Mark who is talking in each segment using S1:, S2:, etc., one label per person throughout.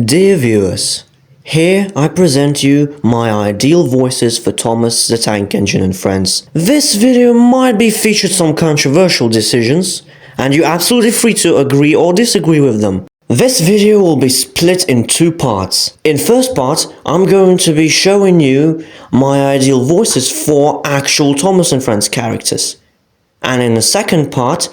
S1: Dear viewers, here I present you my ideal voices for Thomas the Tank Engine and friends. This video might be featured some controversial decisions, and you're absolutely free to agree or disagree with them. This video will be split in two parts. In first part, I'm going to be showing you my ideal voices for actual Thomas and Friends characters. And in the second part,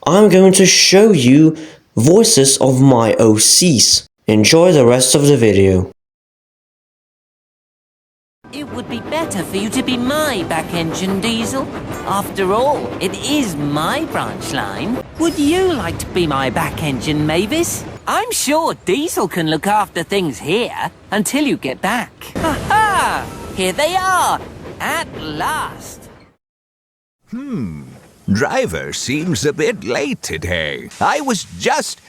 S1: I'm going to show you voices of my OCs. Enjoy the rest of the video.
S2: It would be better for you to be my back engine, Diesel. After all, it is my branch line. Would you like to be my back engine, Mavis? I'm sure Diesel can look after things here until you get back. Ha-ha! Here they are, at last.
S3: Driver seems a bit late today. I was just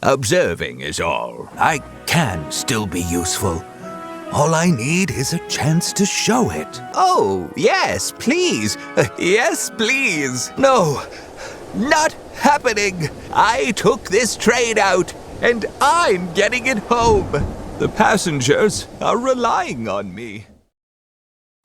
S3: observing is all. I can still be useful. All I need is a chance to show it. Oh, yes, please. Yes, please. No, not happening. I took this train out, and I'm getting it home. The passengers are relying on me.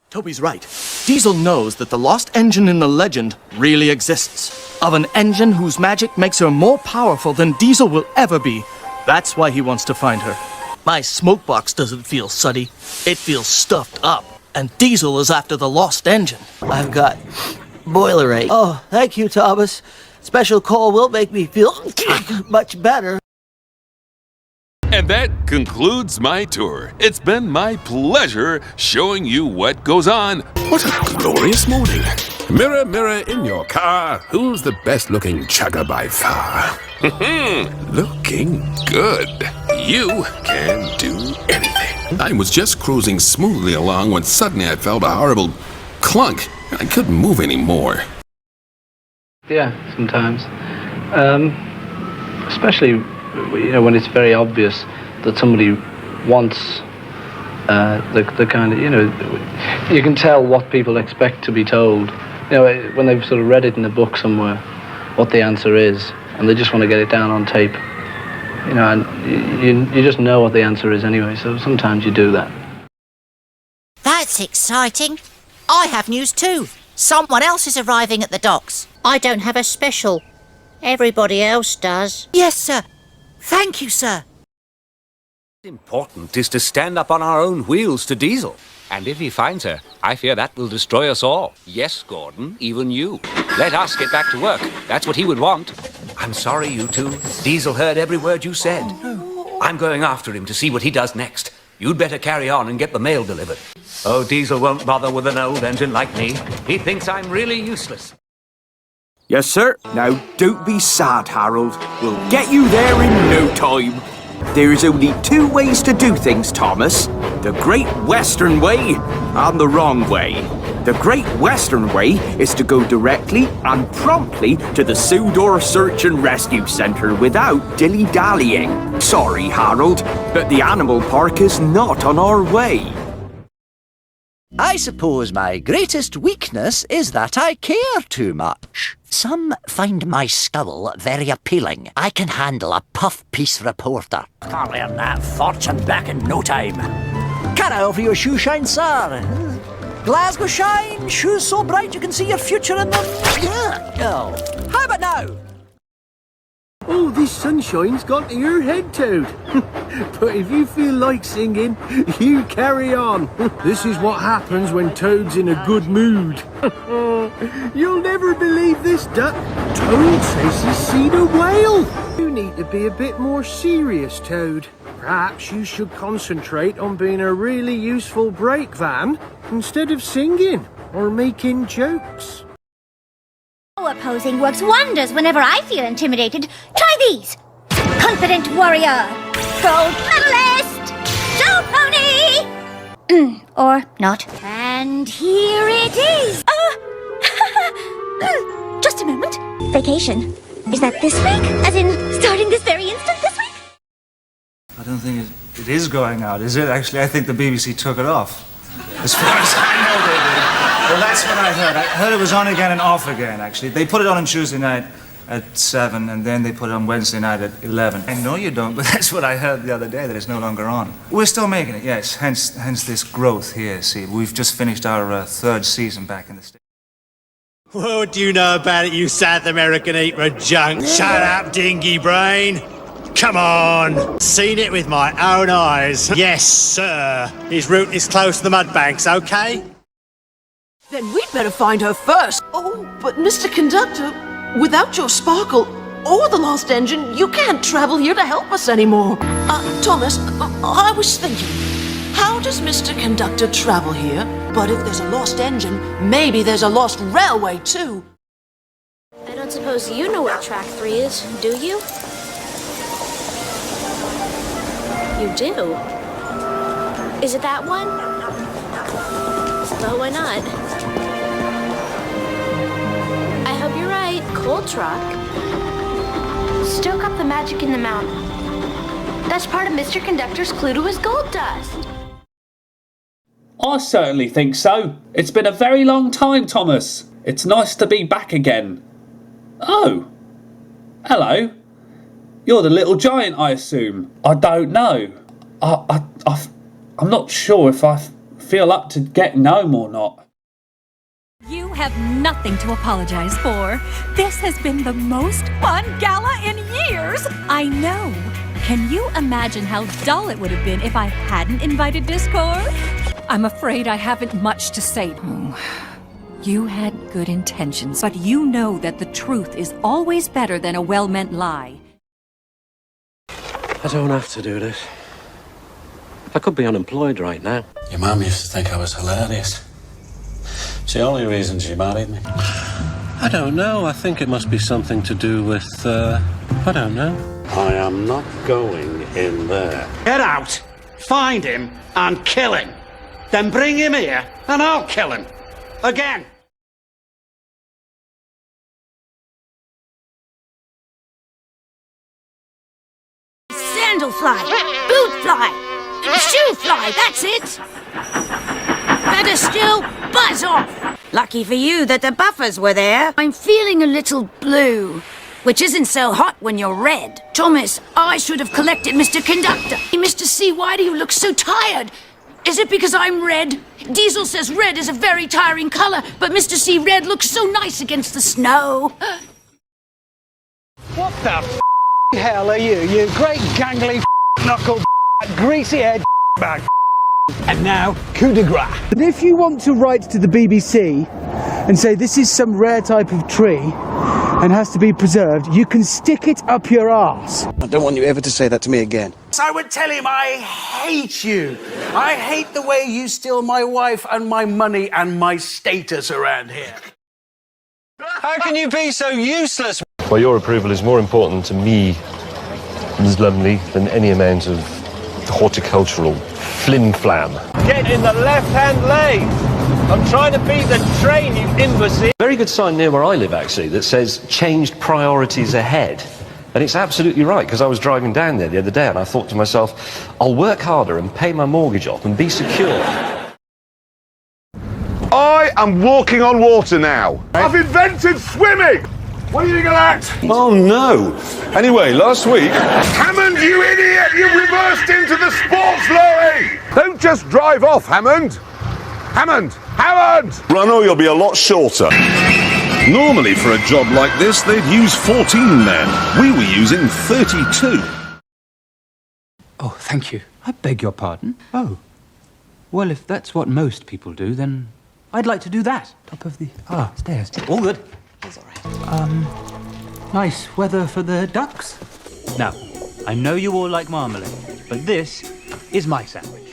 S4: Toby's right. Diesel knows that the lost engine in the legend really exists. Of an engine whose magic makes her more powerful than Diesel will ever be. That's why he wants to find her. My smoke box doesn't feel suddy. It feels stuffed up. And Diesel is after the lost engine.
S5: I've got boiler ache. Oh, thank you, Thomas. Special call will make me feel much better.
S6: And that concludes my tour. It's been my pleasure showing you what goes on.
S7: What a glorious morning. Mirror, mirror in your car, who's the best looking chugger by far? Looking good. You can do anything. I was just cruising smoothly along when suddenly I felt a horrible clunk. I couldn't move anymore.
S8: Yeah, sometimes. Especially, when it's very obvious that somebody wants the kind of, you can tell what people expect to be told. When they've sort of read it in a book somewhere, what the answer is, and they just want to get it down on tape. And you just know what the answer is anyway, so sometimes you do that.
S9: That's exciting. I have news too. Someone else is arriving at the docks. I don't have a special. Everybody else does. Yes, sir. Thank you, sir.
S10: Important is to stand up on our own wheels to Diesel. And if he finds her, I fear that will destroy us all. Yes, Gordon, even you. Let us get back to work. That's what he would want. I'm sorry, you two. Diesel heard every word you said. I'm going after him to see what he does next. You'd better carry on and get the mail delivered. Oh, Diesel won't bother with an old engine like me. He thinks I'm really useless.
S3: Yes, sir. Now, don't be sad, Harold. We'll get you there in no time. There's only two ways to do things, Thomas. The Great Western Way and the wrong way. The Great Western Way is to go directly and promptly to the Sodor Search and Rescue Centre without dilly-dallying. Sorry, Harold, but the animal park is not on our way.
S5: I suppose my greatest weakness is that I care too much. Some find my scowl very appealing. I can handle a puff-piece reporter. I'll earn that fortune back in no time. Can I offer you a shoe shine, sir? Glasgow shine, shoes so bright you can see your future in them. Oh, how about now?
S11: Oh, this sunshine's gone to your head, Toad. But if you feel like singing, you carry on. This is what happens when Toad's in a good mood. You'll never believe this, Duck. Toad says he's seen a whale. You need to be a bit more serious, Toad. Perhaps you should concentrate on being a really useful brake van instead of singing or making jokes.
S12: Power posing works wonders whenever I feel intimidated. Try these. Confident warrior. Gold medalist. Show pony. Or not. And here it is. Just a moment. Vacation. Is that this week? As in, starting this very instant this week?
S13: I don't think it is going out, is it? Actually, I think the BBC took it off. As far as I know, they did. Well, that's what I heard. I heard it was on again and off again, actually. They put it on Tuesday night, at 7, and then they put it on Wednesday night at 11. I know you don't, but that's what I heard the other day, that it's no longer on. We're still making it, yes, hence this growth here, see. We've just finished our third season back in the States.
S14: What do you know about it, you South American eater of junk? Shut up, dingy brain. Come on. Seen it with my own eyes. Yes, sir. His route is close to the mud banks, okay?
S15: Then we'd better find her first. Oh, but Mr. Conductor, without your sparkle or the lost engine, you can't travel here to help us anymore. Thomas, I was thinking, how does Mr. Conductor travel here? But if there's a lost engine, maybe there's a lost railway, too.
S12: I don't suppose you know where track 3 is, do you? You do? Is it that one? Well, why not? I hope you're right. Coal truck. Stoke up the magic in the mountain. That's part of Mr. Conductor's clue to his gold dust.
S16: I certainly think so. It's been a very long time, Thomas. It's nice to be back again. Oh. Hello. You're the little giant, I assume. I don't know. I'm not sure if I feel up to getting home or not.
S17: You have nothing to apologize for. This has been the most fun gala in years. I know. Can you imagine how dull it would have been if I hadn't invited Discord? I'm afraid I haven't much to say. You had good intentions, but you know that the truth is always better than a well-meant lie.
S18: I don't have to do this. I could be unemployed right now.
S19: Your mum used to think I was hilarious. It's the only reason she married me.
S18: I don't know. I think it must be something to do with, I don't know. I am not going in there.
S14: Get out, find him, and kill him. Then bring him here, and I'll kill him. Again.
S12: Sandal fly, boot fly, shoe fly, that's it. Better still, buzz off.
S20: Lucky for you that the buffers were there. I'm feeling a little blue, which isn't so hot when you're red.
S15: Thomas, I should have collected Mr. Conductor. Mr. C, why do you look so tired? Is it because I'm red? Diesel says red is a very tiring color, but Mr. C, red looks so nice against the snow.
S14: What the hell are you, you great gangly knuckled greasy-haired bag? And now, coup de grace.
S21: And if you want to write to the BBC and say this is some rare type of tree and has to be preserved, you can stick it up your arse.
S22: I don't want you ever to say that to me again.
S14: So I would tell him I hate you. I hate the way you steal my wife and my money and my status around here. How can you be so useless?
S23: Well, your approval is more important to me, Ms. Lumley, than any amount of horticultural flim-flam.
S14: Get in the left-hand lane. I'm trying to beat the train, you imbecile.
S23: Very good sign near where I live, actually, that says changed priorities ahead. And it's absolutely right, because I was driving down there the other day and I thought to myself, I'll work harder and pay my mortgage off and be secure.
S24: I am walking on water now. I've invented swimming! What are you going to act?
S23: Oh, no. Anyway, last week...
S24: Hammond, you idiot! You reversed into the sports lorry! Don't just drive off, Hammond! Hammond! Hammond!
S25: Well, I know you'll be a lot shorter. Normally, for a job like this, they'd use 14 men. We were using 32.
S26: Oh, thank you. I beg your pardon. Oh. Well, if that's what most people do, then I'd like to do that. Top of the... stairs. All good.
S9: He's all right.
S26: Nice weather for the ducks. Now, I know you all like marmalade, but this is my sandwich.